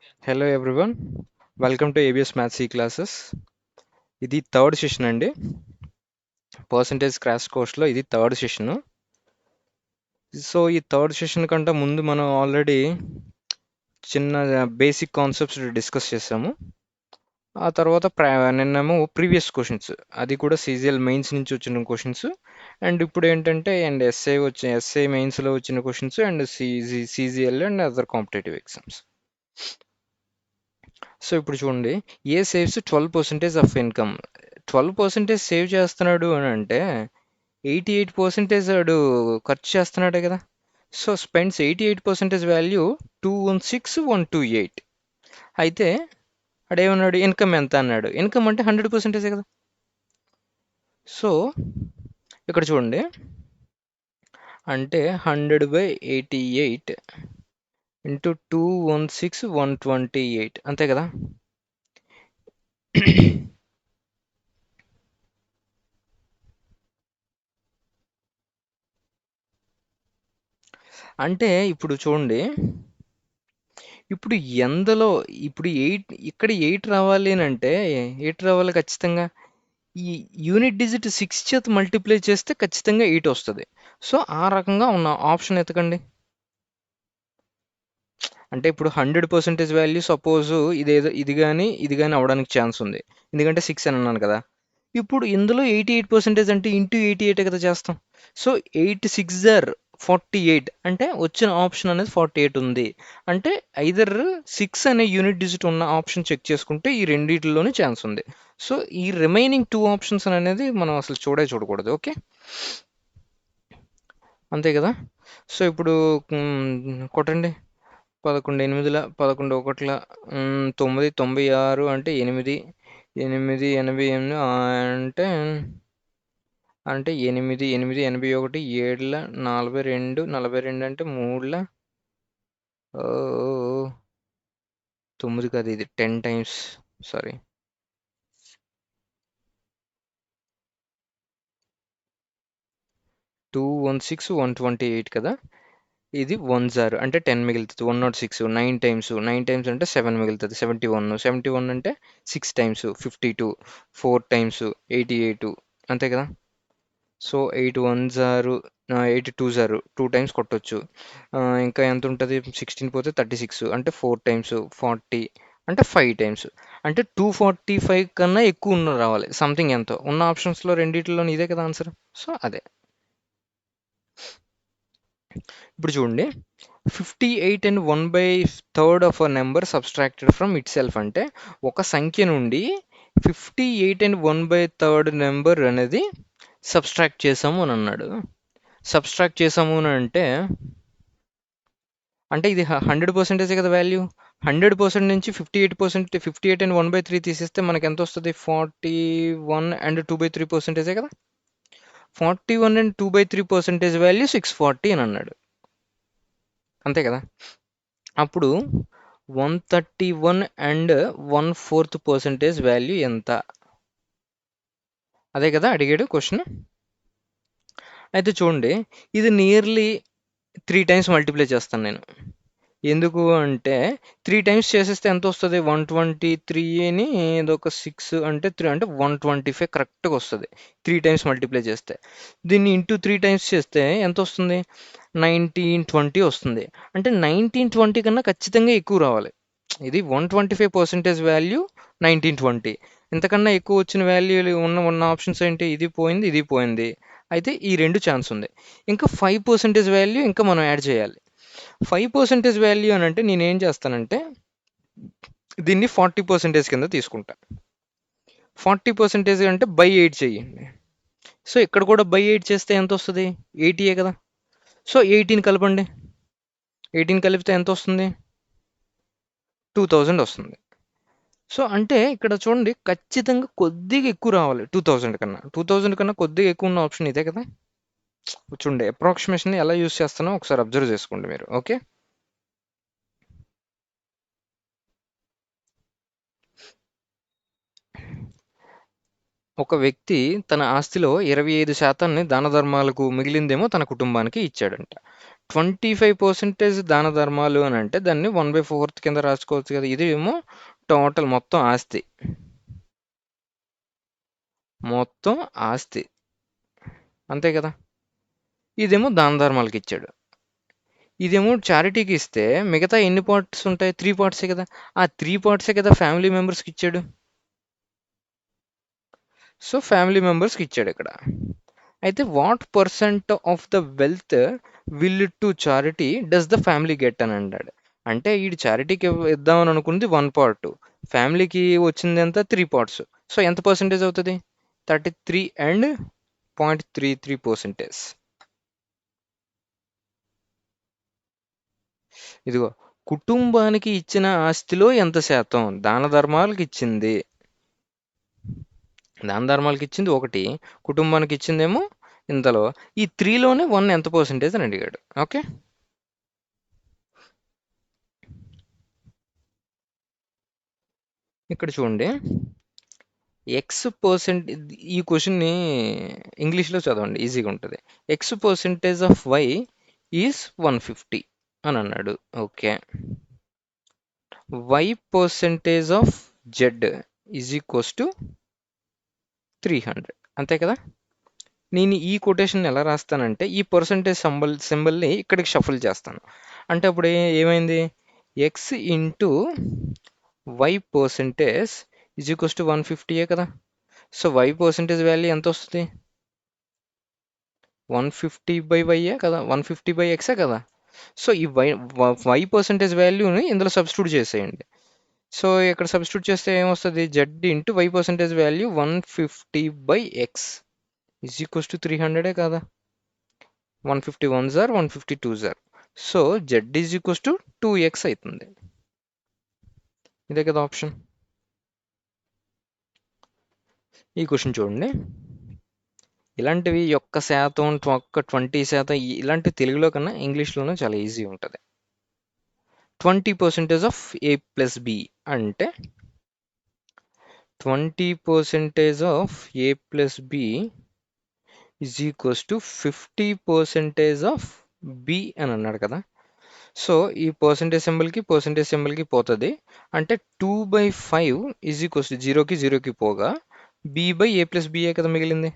Hello everyone, welcome to ABS Math C classes. ఇది third session అండి. Percentage crash కోర్స్లో ఇది థర్డ్ సెషన్. సో ఈ థర్డ్ సెషన్ కంటే ముందు మనం ఆల్రెడీ చిన్న బేసిక్ కాన్సెప్ట్స్ డిస్కస్ చేసాము. ఆ తర్వాత నిన్నేమో ప్రీవియస్ క్వశ్చన్స్, అది కూడా సీజీఎల్ మెయిన్స్ నుంచి వచ్చిన క్వశ్చన్స్. అండ్ ఇప్పుడు ఏంటంటే ఎస్ఏ మెయిన్స్లో వచ్చిన questions and CGL and other competitive exams. So ఇప్పుడు చూడండి, ఏ సేవ్స్ 12% ఆఫ్ ఇన్కమ్. 12% సేవ్ చేస్తున్నాడు అని అంటే 88% వాడు ఖర్చు చేస్తున్నాడే కదా. So spends 88% value 216128. అయితే అడేమన్నాడు, ఇన్కమ్ ఎంత అన్నాడు. ఇన్కమ్ అంటే 100% కదా. సో ఇక్కడ చూడండి, అంటే 100/88 ఇంటూ 216128 అంతే కదా. అంటే ఇప్పుడు చూడండి, ఇప్పుడు ఎందులో ఇప్పుడు 8 రావాలి అని అంటే 8 రావాలి ఖచ్చితంగా. ఈ యూనిట్ డిజిట్ 6 చేత మల్టిప్లై చేస్తే ఖచ్చితంగా 8 వస్తుంది. సో ఆ రకంగా ఉన్న ఆప్షన్ ఎతకండి. అంటే ఇప్పుడు 100% వాల్యూ సపోజ్ ఇది కానీ అవడానికి ఛాన్స్ ఉంది, ఎందుకంటే 6 అని అన్నాను కదా. ఇప్పుడు ఇందులో 88% అంటే ఇంటూ 88 కదా చేస్తాం. సో 8 6 48 అంటే వచ్చిన ఆప్షన్ అనేది 48 ఉంది. అంటే ఐదర్ 6 అనే యూనిట్ డిజిట్ ఉన్న ఆప్షన్ చెక్ చేసుకుంటే ఈ రెండిటిలోనే ఛాన్స్ ఉంది. సో ఈ రిమైనింగ్ 2 ఆప్షన్స్ అనేది మనం అసలు చూడకూడదు. ఓకే, అంతే కదా. సో ఇప్పుడు కొట్టండి. 11 8ల 11 1ల 9 96 అంటే 8 8 88 అంటే 8 8 81 7ల 42 42 అంటే 3ల 9 కాదు, ఇది 10 టైమ్స్, సారీ 216128 కదా. ఇది 10 అంటే 10 మిగులుతుంది. 106 9 టైమ్స్ అంటే 7 మిగులుతుంది. 71 అంటే 6 టైమ్స్ 52 4 టైమ్స్ 88 అంతే కదా. సో 8 2 టైమ్స్ కొట్టొచ్చు. ఇంకా ఎంత ఉంటుంది, 16 పోతే 36 అంటే 4 టైమ్స్ 40 అంటే 5 టైమ్స్ అంటే 245 కన్నా ఎక్కువ రావాలి. సంథింగ్ ఎంతో ఉన్న ఆప్షన్స్లో రెండిట్లో ఇదే కదా ఆన్సర్. సో అదే. ఇప్పుడు చూడండి, 58 and 1/3 of a number subtracted from it self అంటే ఒక సంఖ్య నుండి 58 అండ్ 1/3 నెంబర్ అనేది సబ్స్ట్రాక్ట్ చేసాము అని అన్నాడు. సబ్స్ట్రాక్ట్ చేసాము అని అంటే ఇది 100% కదా వాల్యూ. 100% నుంచి 58 అండ్ 1/3 తీసేస్తే మనకి ఎంత వస్తుంది, 41 అండ్ 2/3% కదా. 41 అండ్ 2/3% వాల్యూ 640 అని అన్నాడు, అంతే కదా. అప్పుడు 131 అండ్ 1/4% వాల్యూ ఎంత, అదే కదా అడిగాడు క్వశ్చన్. అయితే చూడండి, ఇది నియర్లీ 3 టైమ్స్ మల్టిప్లై చేస్తాను నేను. ఎందుకు అంటే 3 టైమ్స్ చేసేస్తే ఎంత వస్తుంది, 123ని ఇదొక 6 అంటే 3 అంటే 125 కరెక్ట్గా వస్తుంది 3 టైమ్స్ మల్టిప్లై చేస్తే. దీన్ని ఇంటూ 3 టైమ్స్ చేస్తే ఎంత వస్తుంది, 1920 వస్తుంది. అంటే 1920 కన్నా ఖచ్చితంగా ఎక్కువ రావాలి. ఇది 125% వాల్యూ 1920. ఇంతకన్నా ఎక్కువ వచ్చిన వాల్యూ ఉన్న ఆప్షన్స్ ఏంటి, ఇది పోయింది ఇది పోయింది. అయితే ఈ రెండు ఛాన్స్ ఉంది. ఇంకా 5% వాల్యూ ఇంకా మనం యాడ్ చేయాలి. 5% వాల్యూ అని అంటే నేనేం చేస్తానంటే దీన్ని 40% కింద తీసుకుంటా. 40% అంటే బై 8 చెయ్యండి. సో ఇక్కడ కూడా బై 8 చేస్తే ఎంత వస్తుంది, 80 కదా. సో 18 కలపండి. 18 కలిపితే ఎంత వస్తుంది, 2000 వస్తుంది. సో అంటే ఇక్కడ చూడండి, ఖచ్చితంగా కొద్దిగా ఎక్కువ రావాలి 2000 కన్నా కొద్దిగా ఎక్కువ ఉన్న ఆప్షన్ ఇదే కదా. చూడండి, అప్రాక్సిమేషన్ ఎలా యూస్ చేస్తానో ఒకసారి అబ్జర్వ్ చేసుకోండి మీరు. ఓకే, ఒక వ్యక్తి తన ఆస్తిలో 25% దాన ధర్మాలకు, మిగిలిందేమో తన కుటుంబానికి ఇచ్చాడంట. 25% దాన ధర్మాలు అని అంటే దాన్ని 1/4 కింద రాసుకోవచ్చు కదా. ఇది ఏమో టోటల్ మొత్తం ఆస్తి. మొత్తం ఆస్తి అంతే కదా. ఇదేమో దాన ధర్మాలకి ఇచ్చాడు. ఇదేమో చారిటీకి ఇస్తే మిగతా ఎన్ని పార్ట్స్ ఉంటాయి? 3 పార్ట్సే కదా. ఆ 3 పార్ట్సే కదా ఫ్యామిలీ మెంబర్స్కి ఇచ్చాడు. సో ఫ్యామిలీ మెంబర్స్కి ఇచ్చాడు ఇక్కడ. అయితే what percent of the wealth will to charity does the family get అని అన్నాడు. అంటే ఈ చారిటీకి ఇద్దామని అనుకుంది 1 పార్ట్, ఫ్యామిలీకి వచ్చింది ఎంత 3 పార్ట్స్. సో ఎంత పర్సెంటేజ్ అవుతుంది? 33.33%. ఇదిగో, కుటుంబానికి ఇచ్చిన ఆస్తిలో ఎంత శాతం దాన ధర్మాలకు ఇచ్చింది? దాన ధర్మాలకు ఇచ్చింది 1, కుటుంబానికి ఇచ్చిందేమో ఇంతలో. ఈ 3లోనే 1 ఎంత పర్సెంటేజ్ అని అడిగాడు. ఓకే, ఇక్కడ చూడండి. X%, ఈ క్వశ్చన్ని ఇంగ్లీష్లో చదవండి, ఈజీగా ఉంటుంది. X% ఆఫ్ వై ఈజ్ 150 అని అన్నాడు. Okay, Y% of Z is equals to 300 అంతే కదా. నేను ఈ కొటేషన్ ఎలా రాస్తానంటే ఈ పర్సంటేజ్ సింబల్ని ఇక్కడికి షఫుల్ చేస్తాను. అంటే అప్పుడు ఏమైంది? X into Y percentage is equals to 150 కదా. సో వై పర్సంటేజ్ వాల్యూ ఎంత వస్తుంది? 150/y కదా, 150/x కదా. సో ఈ వై పర్సంటేజ్ వాల్యూని ఇందులో సబ్స్టిట్యూట్ చేసేయండి. సో ఇక్కడ సబ్స్టిట్యూట్ చేస్తే ఏమొస్తుంది? Z into Y percentage value 150/x is equals to 300 కదా. 151 జార్ 152 జార్. So Z is equals to 2x అవుతుంది. ఇదే కదా ఆప్షన్. ఈ క్వశ్చన్ చూడండి. ఇలాంటివి ఒక్క శాతం, ఒక్క 20% ఇలాంటి తెలుగులో కన్నా ఇంగ్లీష్లోనే చాలా ఈజీ ఉంటుంది. 20% ఆఫ్ A+B అంటే 20% of A+B is equals to 50% of B అని అన్నాడు కదా. సో ఈ పర్సంటేజ్ సింబల్కి పోతుంది. అంటే 2/5 ఈజ్ ఈక్వల్స్ టు 0కి పోగా B/A+B కదా మిగిలింది.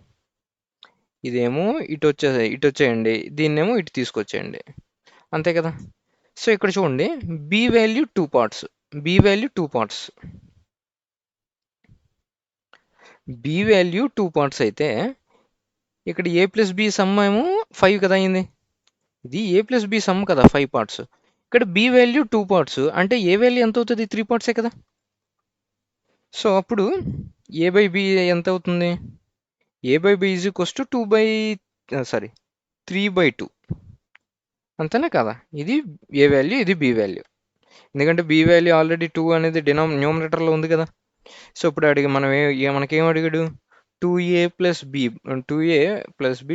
ఇదేమో ఇటు వచ్చేయండి, దీన్నేమో ఇటు తీసుకొచ్చేయండి అంతే కదా. సో ఇక్కడ చూడండి, B value 2 parts, B value 2 parts, B value 2 parts అయితే ఇక్కడ A+B సమ్ ఏమో 5 కదా అయింది. ఇది A+B సమ్ కదా 5 పార్ట్స్. ఇక్కడ బి వాల్యూ 2 పార్ట్స్ అంటే ఏ వాల్యూ ఎంత అవుతుంది? 3 పార్ట్సే కదా. సో అప్పుడు A/B ఎంత అవుతుంది? A/B ఈజ్ ఈక్వల్స్ టు 3/2 అంతేనా కదా. ఇది ఏ వాల్యూ, ఇది బి వాల్యూ. ఎందుకంటే బి వాల్యూ ఆల్రెడీ 2 అనేది న్యూమరేటర్లో ఉంది కదా. సో ఇప్పుడు మనకేం అడిగాడు? 2a+b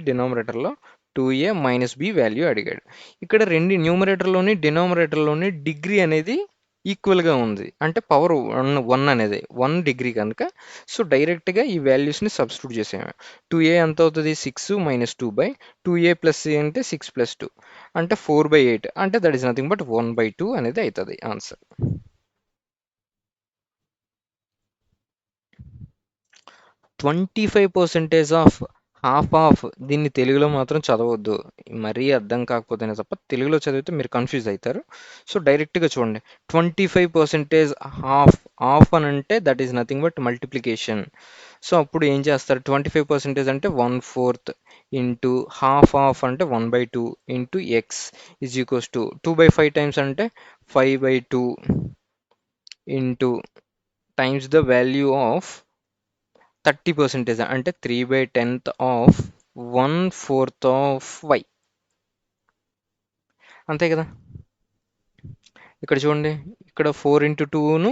డినామినేటర్లో 2a-b వాల్యూ అడిగాడు. ఇక్కడ రెండు న్యూమరేటర్లోని డినామినేటర్లోని డిగ్రీ అనేది ఈక్వల్గా ఉంది. అంటే పవర్ 1 అనేది 1 డిగ్రీ కనుక. సో డైరెక్ట్గా ఈ వాల్యూస్ని సబ్స్టిట్యూట్ చేసాము. 2a ఎంత అవుతుంది? 6 - 2/2a+c అంటే 6+2 అంటే 4/8 అంటే దట్ ఈస్ నథింగ్ బట్ 1/2 అనేది అవుతుంది ఆన్సర్. 25% ఆఫ్ హాఫ్ దీన్ని తెలుగులో మాత్రం చదవద్దు, మరీ అర్థం కాకపోతేనే తప్ప. తెలుగులో చదివితే మీరు కన్ఫ్యూజ్ అవుతారు. సో డైరెక్ట్గా చూడండి, 25% హాఫ్ అని అంటే that is nothing but multiplication. So అప్పుడు ఏం చేస్తారు? 25% అంటే 1/4 ఇంటూ హాఫ్ అంటే 1/2 into X is equals to 2/5 times అంటే 5/2 into times the value of 30% అంటే 3/10 ఆఫ్ 1/4 ఆఫ్ y అంతే కదా. ఇక్కడ చూడండి, ఇక్కడ 4 × 2ను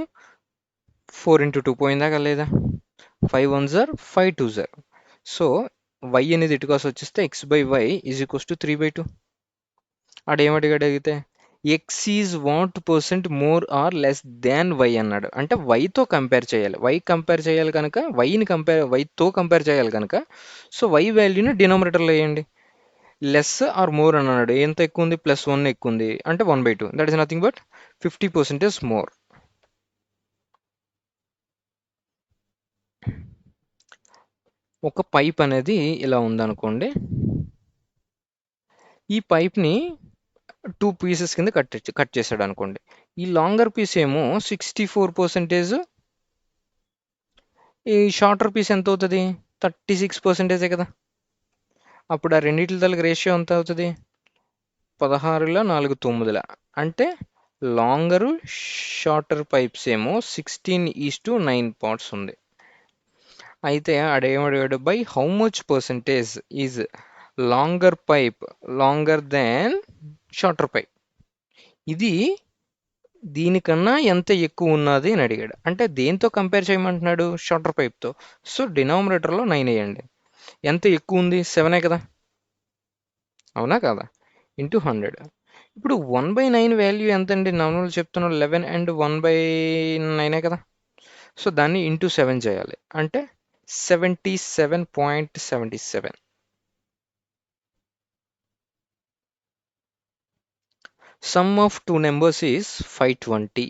4 × 2 పోయిందాక లేదా. 5 1 జార్ 5 2 జార్. సో y అనేది ఇటుకాసి వచ్చేస్తే x/y ఈజ్ ఈక్వల్స్ టు 3/2. ఆడేమడిగాడు అడిగితే X is what percent more or less than Y అన్నాడు. అంటే వైతో కంపేర్ చేయాలి, వైని వైతో కంపేర్ చేయాలి కనుక. సో వై వాల్యూని డినామినేటర్లో వేయండి. లెస్ ఆర్ మోర్ అని అన్నాడు. ఎంత ఎక్కువ ఉంది? +1 ఎక్కువ ఉంది అంటే 1/2. That is nothing but 50% more. ఒక పైప్ అనేది ఇలా ఉందనుకోండి. ఈ పైప్ని 2 పీసెస్ కింద కట్ చేశాడు అనుకోండి. ఈ లాంగర్ పీస్ ఏమో 64%, ఈ షార్టర్ పీస్ ఎంత అవుతుంది? 36% కదా. అప్పుడు ఆ రెండింటి తలకి రేషియో ఎంత అవుతుంది? 16:4 అంటే లాంగరు షార్టర్ పైప్స్ ఏమో 16:9 పార్ట్స్ ఉంది. అయితే అడేమడిగాడు, by how much percentage is longer pipe longer than shorter pipe. ఇది దీనికన్నా ఎంత ఎక్కువ ఉన్నది అని అడిగాడు. అంటే దేంతో కంపేర్ చేయమంటున్నాడు? షార్టర్ పైప్తో. సో డినామినేటర్లో 9 వేయండి. ఎంత ఎక్కువ ఉంది? 7 కదా. అవునా కదా? ఇంటూ 100. ఇప్పుడు 1/9 వాల్యూ ఎంతండి? నార్మల్ చెప్తున్నాను 11 అండ్ 1/9 కదా. సో దాన్ని ఇంటూ 7 చేయాలి. అంటే 77.77. Some of two numbers is 520.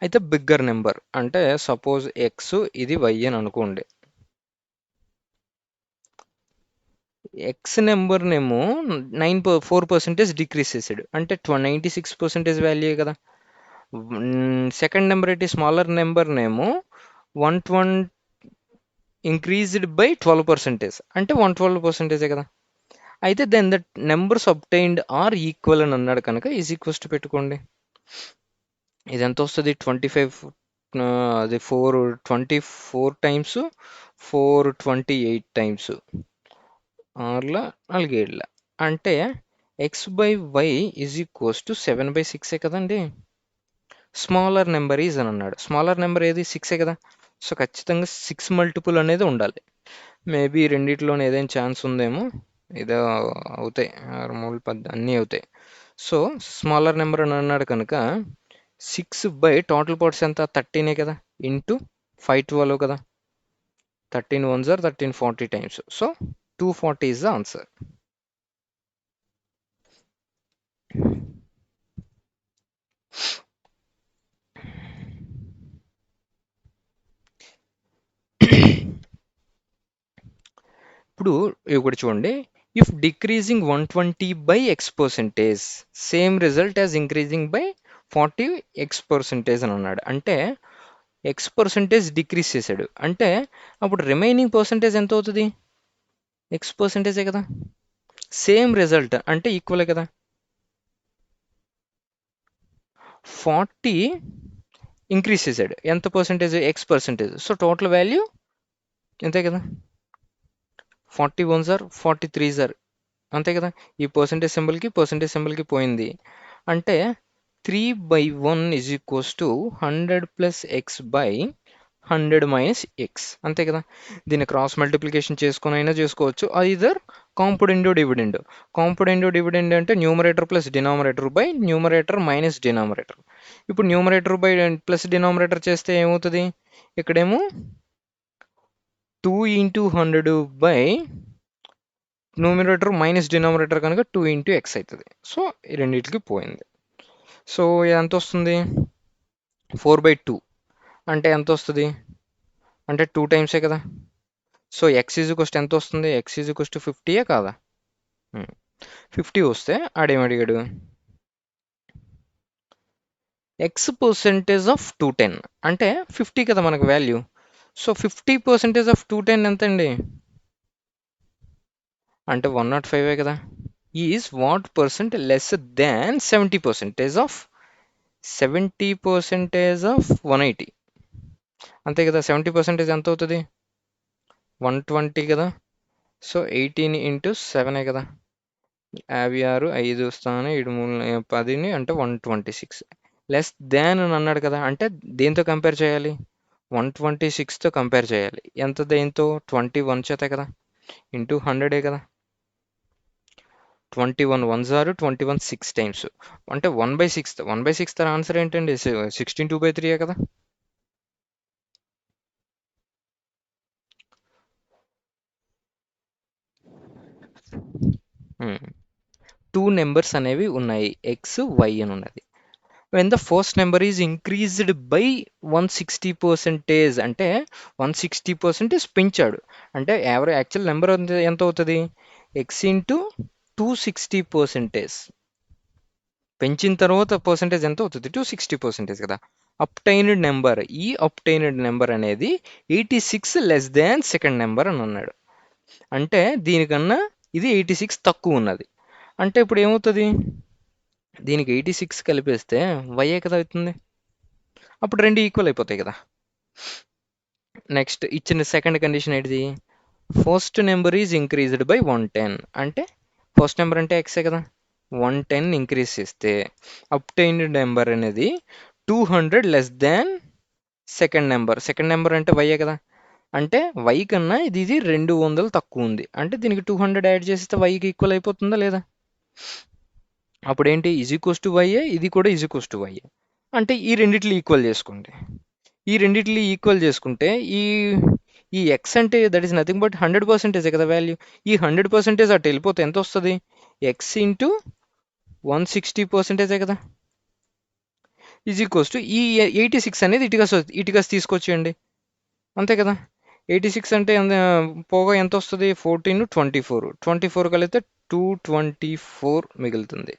అయితే బిగ్గర్ నెంబర్ అంటే సపోజ్ ఎక్స్, ఇది వై అని అనుకోండి. ఎక్స్ నెంబర్నేమో 4% డిక్రీస్ చేసాడు అంటే 96% వాల్యూ కదా. సెకండ్ నెంబర్ ఏంటి? స్మాలర్ నెంబర్నేమో 120 ఇంక్రీజ్డ్ బై 12% అంటే 112% కదా. అయితే then that numbers obtained are equal అని అన్నాడు కనుక ఈజ్ ఈక్వల్స్ టు పెట్టుకోండి. ఇది ఎంత వస్తుంది? 25, అది 424 టైమ్స్ 428 టైమ్స్ 6 అంటే x/y ఈజ్ ఈక్వల్స్ టు 7/6 కదండి. స్మాలర్ నెంబర్ ఈజ్ అని అన్నాడు. స్మాలర్ నెంబర్ ఏది? 6 కదా. సో ఖచ్చితంగా 6 మల్టిపుల్ అనేది ఉండాలి. మేబీ రెండిట్లోనే ఏదైనా ఛాన్స్ ఉందేమో. ఇదో అవుతాయి, 6 3 10 అన్నీ అవుతాయి. సో స్మాలర్ నెంబర్ అని అన్నాడు కనుక 6 టోటల్ పార్ట్స్ ఎంత? 13 కదా. ఇంటూ 512 కదా. 13 1s are 1340 times. So 240 is the answer. ఇప్పుడు ఒకటి చూడండి. If decreasing 120/x%, same result as increasing by 40x% అని అన్నాడు. అంటే x% డిక్రీజ్ చేశాడు అంటే అప్పుడు రిమైనింగ్ పర్సంటేజ్ ఎంత అవుతుంది? x%ఏ కదా. సేమ్ రిజల్ట్ అంటే ఈక్వలే కదా. 40 ఇంక్రీజ్ చేశాడు ఎంత percentage? x%. So total value ఎంతే కదా. 40 1s are 43s are అంతే కదా. ఈ పర్సంటేజ్ సింబల్కి పోయింది అంటే 3/1 is equals to 100 + x/100 - x అంతే కదా. దీన్ని క్రాస్ మల్టిప్లికేషన్ చేసుకొని అయినా చేసుకోవచ్చు. Either component dividend. Component dividend అంటే numerator plus denominator by numerator minus denominator. ఇప్పుడు న్యూమరేటర్ బై ప్లస్ డినామినేటర్ చేస్తే ఏమవుతుంది? ఇక్కడేమో 2 × 100 బై న్యూమరేటర్ మైనస్ డినామినేటర్ కనుక 2 × x అవుతుంది. సో ఈ రెండింటికి పోయింది. సో ఎంత వస్తుంది? 4/2 అంటే ఎంత వస్తుంది? అంటే 2 టైమ్సే కదా. సో x ఈజ్ ఎంత వస్తుంది? x ఈజ్ 50 కాదా. 50 వస్తే ఆడేమడిగాడు? x% ఆఫ్ 210 అంటే 50 కదా మనకు వాల్యూ. సో 50% ఆఫ్ 210 ఎంత అండి? అంటే 105 కదా. Is what percent less than 70% of 70% of 180 అంతే కదా. 70% ఎంత అవుతుంది? 120 కదా. సో 18 × 7 కదా. 56 5 స్థానం 7 3 10 అంటే 126 లెస్ దాన్ అని అన్నాడు కదా. అంటే దేంతో కంపేర్ చేయాలి? 126తో కంపేర్ చేయాలి. ఎంత దేంతో? 21 చేత కదా. ఇంటూ 100 కదా. 21 1s are 21 6 టైమ్స్ అంటే 1/6. 1/6 ఆన్సర్ ఏంటండి? 16 2/3 కదా. టూ నెంబర్స్ అనేవి ఉన్నాయి, ఎక్స్ వై అని ఉన్నది. When the first number is increased by 160%, అంటే 160% పెంచాడు, అంటే యాక్చువల్ నెంబర్ ఎంత అవుతుంది, ఎక్స్ ఇంటూ 260%. పెంచిన తర్వాత పర్సెంటేజ్ ఎంత అవుతుంది, 260% కదా. అప్టైన్డ్ నెంబర్, ఈ అప్టైన్డ్ నెంబర్ అనేది 86 లెస్ దాన్ సెకండ్ నెంబర్ అని అన్నాడు. అంటే దీనికన్నా ఇది 86 తక్కువ ఉన్నది. అంటే ఇప్పుడు ఏమవుతుంది, దీనికి 86 కలిపేస్తే వైఏ కదా అవుతుంది, అప్పుడు రెండు ఈక్వల్ అయిపోతాయి కదా. నెక్స్ట్ ఇచ్చిన సెకండ్ కండిషన్ ఏంటిది, first number is increased by 110, అంటే ఫస్ట్ నెంబర్ అంటే ఎక్సే కదా, 110 ఇంక్రీజ్ చేస్తే అప్టైన్డ్ నెంబర్ అనేది 200 లెస్ దాన్ సెకండ్ నెంబర్ అంటే వైయే కదా, అంటే వై కన్నా ఇది 200 తక్కువ ఉంది, అంటే దీనికి 200 యాడ్ చేస్తే వైకి ఈక్వల్ అయిపోతుందా లేదా. అప్పుడు ఏంటి, ఈజ్ ఈక్వల్స్ టు వైఏ, ఇది కూడా ఈజ్ ఈక్వల్స్ టు వైఏ, అంటే ఈ రెండిట్లు ఈక్వల్ చేసుకోండి. ఈ రెండిట్లు ఈక్వల్ చేసుకుంటే ఈ ఈ ఎక్స్ అంటే దట్ ఈస్ నథింగ్ బట్ 100% కదా వాల్యూ. ఈ 100% అటు వెళ్ళిపోతే ఎంత వస్తుంది, ఎక్స్ ఇంటూ 160% కదా, ఈజ్ ఈక్వల్స్ టు ఈ 86 అనేది ఇటుకస్ తీసుకొచ్చేయండి, అంతే కదా. 86 అంటే పోగా ఎంత వస్తుంది, 14 24 కలిపితే 224 మిగులుతుంది,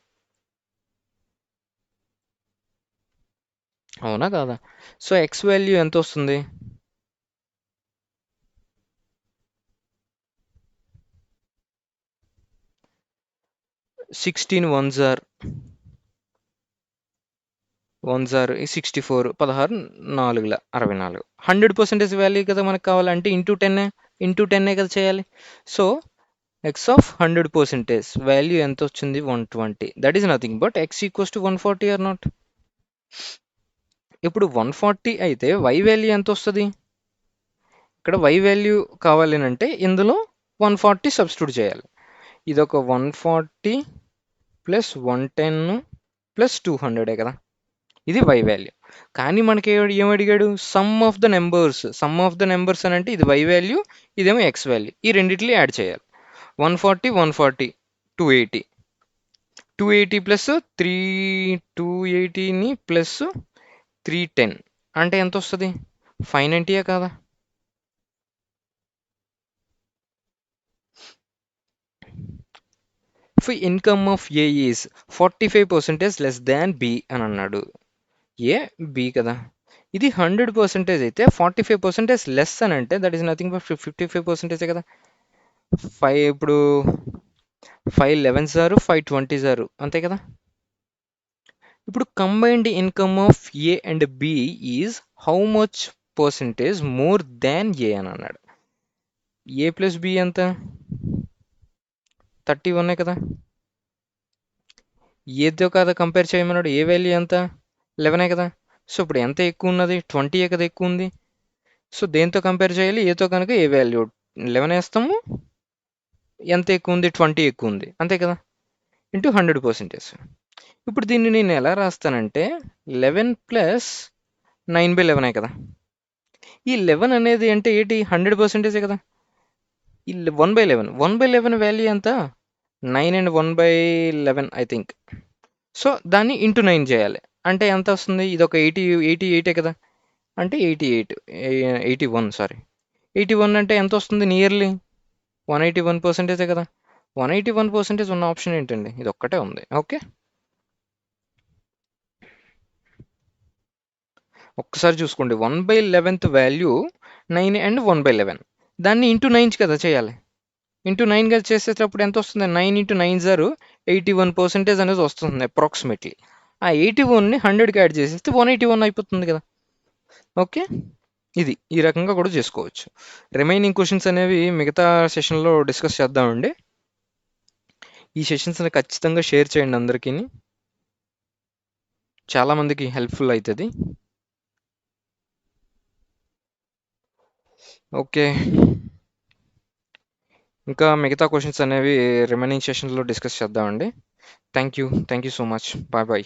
అవునా కాదా. సో ఎక్స్ వాల్యూ ఎంత వస్తుంది, 16 1 జార్ 64, 16 4 64, 100% వాల్యూ కదా మనకు కావాలంటే ఇంటూ టెన్ కదా చేయాలి. సో ఎక్స్ ఆఫ్ 100% వాల్యూ ఎంత వచ్చింది, 120, that is nothing but X equals to 140 or not. ఇప్పుడు 140 అయితే వై వాల్యూ ఎంత వస్తుంది, ఇక్కడ వై వాల్యూ కావాలి అంటే ఇందులో 140 సబ్స్టిట్యూట్ చేయాలి. ఇది ఒక 140 ప్లస్ 110 ప్లస్ 200 కదా, ఇది వై వాల్యూ. కానీ మనకి ఏమడిగాడు, సమ్ ఆఫ్ ద నెంబర్స్ అని అంటే ఇది వై వాల్యూ, ఇదేమో ఎక్స్ వాల్యూ, ఈ రెండిట్లు యాడ్ చేయాలి. 140 140 280, 280 ప్లస్ 280ని ప్లస్ 310 అంటే ఎంత వస్తుంది, 590 కాదా. Income of A is 45% less than B అని అన్నాడు. ఏ బి కదా, ఇది 100% అయితే 45% లెస్ అని అంటే దట్ ఈస్ నథింగ్ బట్ 55% కదా. ఇప్పుడు 511 సారు 520 సారు అంతే కదా. ఇప్పుడు combined income of A and B is how much percentage more than A అని అన్నాడు. ఏ ప్లస్ బి ఎంత, 31 కదా. ఏదో కదా కంపేర్ చేయమన్నాడు, ఏ వాల్యూ ఎంత, 11 కదా. సో ఇప్పుడు ఎంత ఎక్కువ ఉన్నది, 20 కదా ఎక్కువ ఉంది. సో దేంతో కంపేర్ చేయాలి, ఏతో కనుక ఏ వాల్యూ 11 వేస్తాము, ఎంత ఎక్కువ ఉంది, 20 ఎక్కువ ఉంది, అంతే కదా, ఇంటూ 100%. ఇప్పుడు దీన్ని నేను ఎలా రాస్తానంటే 11 ప్లస్ 9/11 కదా. ఈ 11 అనేది అంటే ఏంటి, 100% కదా. ఈ 1/11 వాల్యూ ఎంత, 9 అండ్ 1/11 ఐ థింక్. సో దాన్ని ఇంటూ 9 చేయాలి, అంటే ఎంత వస్తుంది, ఇది ఒక 88 కదా, అంటే 81 సారీ 81 అంటే ఎంత వస్తుంది, నియర్లీ 181% కదా. 181% ఉన్న ఆప్షన్ ఏంటండి, ఇది ఒక్కటే ఉంది. ఓకే, ఒక్కసారి చూసుకోండి, 1/11 వాల్యూ 9 అండ్ 1/11, దాన్ని ఇంటూ 9 కదా చేయాలి. ఇంటూ 9 కదా చేసేటప్పుడు ఎంత వస్తుంది, 9 ఇంటూ 9 జారు 81% అనేది వస్తుంది అప్రాక్సిమేట్లీ. ఆ 81ని 100కి యాడ్ చేసేస్తే 181 అయిపోతుంది కదా. ఓకే, ఇది ఈ రకంగా కూడా చేసుకోవచ్చు. రిమైనింగ్ క్వశ్చన్స్ అనేవి మిగతా సెషన్లో డిస్కస్ చేద్దామండి. ఈ సెషన్స్ని ఖచ్చితంగా షేర్ చేయండి అందరికీ, చాలామందికి హెల్ప్ఫుల్ అవుతుంది. ఓకే, ఇంకా మిగతా క్వశ్చన్స్ అనేవి రిమైనింగ్ సెషన్లో డిస్కస్ చేద్దామండి. Thank you so much, bye bye.